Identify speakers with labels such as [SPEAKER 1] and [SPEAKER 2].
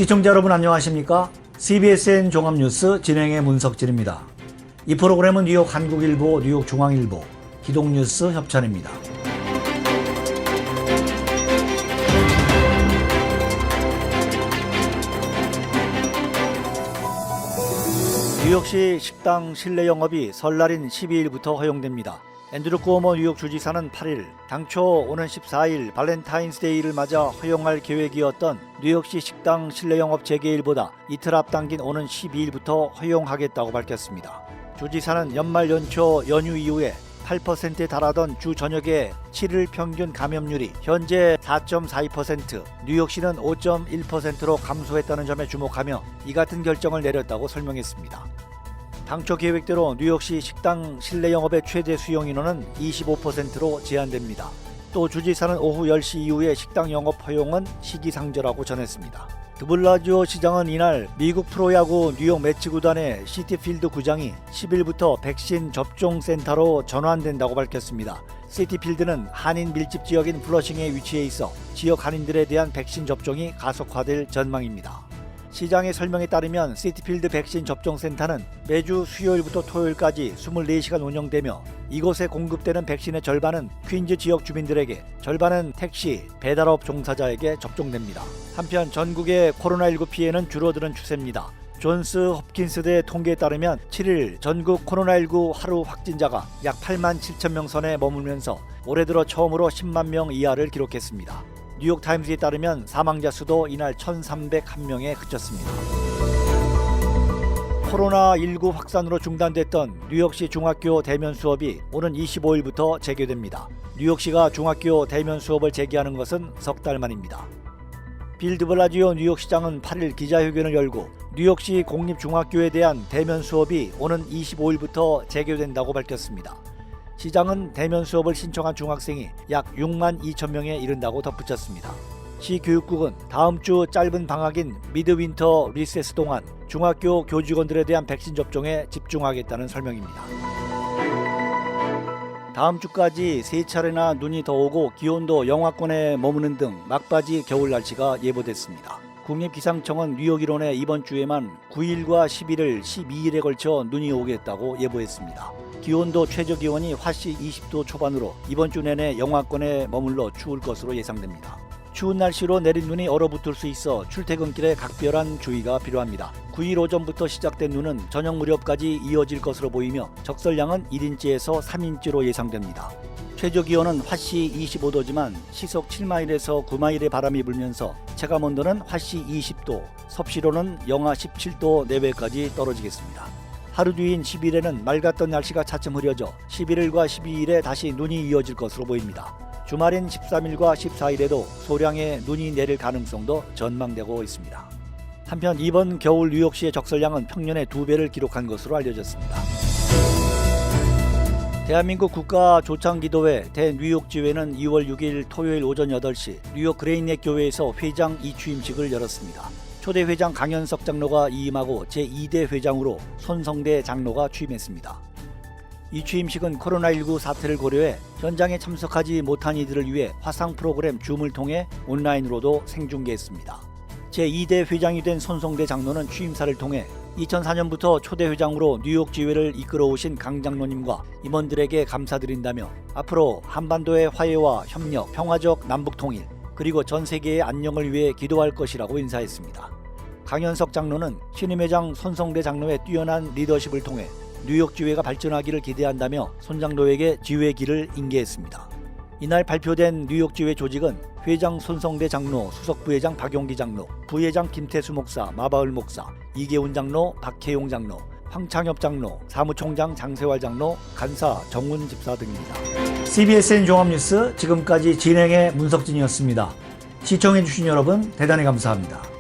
[SPEAKER 1] 시청자 여러분 안녕하십니까? CBSN 종합뉴스 진행의 문석진입니다. 이 프로그램은 뉴욕 한국일보, 뉴욕 중앙일보, 기동뉴스 협찬입니다. 뉴욕시 식당 실내 영업이 설날인 12일부터 허용됩니다. 앤드루 쿠오모 뉴욕 주지사는 8일, 당초 오는 14일 발렌타인스데이를 맞아 허용할 계획이었던 뉴욕시 식당 실내 영업 재개일보다 이틀 앞당긴 오는 12일부터 허용하겠다고 밝혔습니다. 주지사는 연말 연초 연휴 이후에 8%에 달하던 주 저녁의 7일 평균 감염률이 현재 4.42%, 뉴욕시는 5.1%로 감소했다는 점에 주목하며 이 같은 결정을 내렸다고 설명했습니다. 당초 계획대로 뉴욕시 식당 실내 영업의 최대 수용 인원은 25%로 제한됩니다. 또 주지사는 오후 10시 이후에 식당 영업 허용은 시기상조라고 전했습니다. 드블라지오 시장은 이날 미국 프로야구 뉴욕 매치 구단의 시티필드 구장이 10일부터 백신 접종 센터로 전환된다고 밝혔습니다. 시티필드는 한인 밀집 지역인 플러싱에 위치해 있어 지역 한인들에 대한 백신 접종이 가속화될 전망입니다. 시장의 설명에 따르면 시티필드 백신 접종센터는 매주 수요일부터 토요일까지 24시간 운영되며 이곳에 공급되는 백신의 절반은 퀸즈 지역 주민들에게, 절반은 택시, 배달업 종사자에게 접종됩니다. 한편 전국의 코로나19 피해는 줄어드는 추세입니다. 존스 홉킨스대 통계에 따르면 7일 전국 코로나19 하루 확진자가 약 8만 7천 명 선에 머물면서 올해 들어 처음으로 10만 명 이하를 기록했습니다. 뉴욕타임스에 따르면 사망자 수도 이날 1,301명에 그쳤습니다. 코로나19 확산으로 중단됐던 뉴욕시 중학교 대면 수업이 오는 25일부터 재개됩니다. 뉴욕시가 중학교 대면 수업을 재개하는 것은 석 달 만입니다. 빌 드블라지오 뉴욕시장은 8일 기자회견을 열고 뉴욕시 공립중학교에 대한 대면 수업이 오는 25일부터 재개된다고 밝혔습니다. 시장은 대면 수업을 신청한 중학생이 약 6만 2천 명에 이른다고 덧붙였습니다. 시 교육국은 다음 주 짧은 방학인 미드윈터 리세스 동안 중학교 교직원들에 대한 백신 접종에 집중하겠다는 설명입니다. 다음 주까지 3차례나 눈이 더 오고 기온도 영하권에 머무는 등 막바지 겨울 날씨가 예보됐습니다. 국립기상청은 뉴욕 일원에 이번 주에만 9일과 11일, 12일에 걸쳐 눈이 오겠다고 예보했습니다. 기온도 최저기온이 화씨 20도 초반으로 이번 주 내내 영하권에 머물러 추울 것으로 예상됩니다. 추운 날씨로 내린 눈이 얼어붙을 수 있어 출퇴근길에 각별한 주의가 필요합니다. 9일 오전부터 시작된 눈은 저녁 무렵까지 이어질 것으로 보이며 적설량은 1인치에서 3인치로 예상됩니다. 최저기온은 화씨 25도지만 시속 7마일에서 9마일의 바람이 불면서 체감온도는 화씨 20도, 섭씨로는 영하 17도 내외까지 떨어지겠습니다. 하루 뒤인 10일에는 맑았던 날씨가 차츰 흐려져 11일과 12일에 다시 눈이 이어질 것으로 보입니다. 주말인 13일과 14일에도 소량의 눈이 내릴 가능성도 전망되고 있습니다. 한편 이번 겨울 뉴욕시의 적설량은 평년의 2배를 기록한 것으로 알려졌습니다. 대한민국 국가조창기도회 대뉴욕지회는 2월 6일 토요일 오전 8시 뉴욕 그레인넷 교회에서 회장 이취임식을 열었습니다. 초대 회장 강현석 장로가 이임하고 제2대 회장으로 손성대 장로가 취임했습니다. 이 취임식은 코로나19 사태를 고려해 현장에 참석하지 못한 이들을 위해 화상 프로그램 줌을 통해 온라인으로도 생중계했습니다. 제2대 회장이 된 손성대 장로는 취임사를 통해 2004년부터 초대 회장으로 뉴욕 지회를 이끌어오신 강 장로님과 임원들에게 감사드린다며 앞으로 한반도의 화해와 협력, 평화적 남북통일, 그리고 전 세계의 안녕을 위해 기도할 것이라고 인사했습니다. 강현석 장로는 신임회장 손성대 장로의 뛰어난 리더십을 통해 뉴욕 지회가 발전하기를 기대한다며 손 장로에게 지회기를 인계했습니다. 이날 발표된 뉴욕 지회 조직은 회장 손성대 장로, 수석 부회장 박용기 장로, 부회장 김태수 목사, 마바을 목사, 이계훈 장로, 박혜용 장로, 황창엽 장로, 사무총장 장세활 장로, 간사 정훈 집사 등입니다. CBSN 종합뉴스 지금까지 진행의 문석진이었습니다. 시청해주신 여러분 대단히 감사합니다.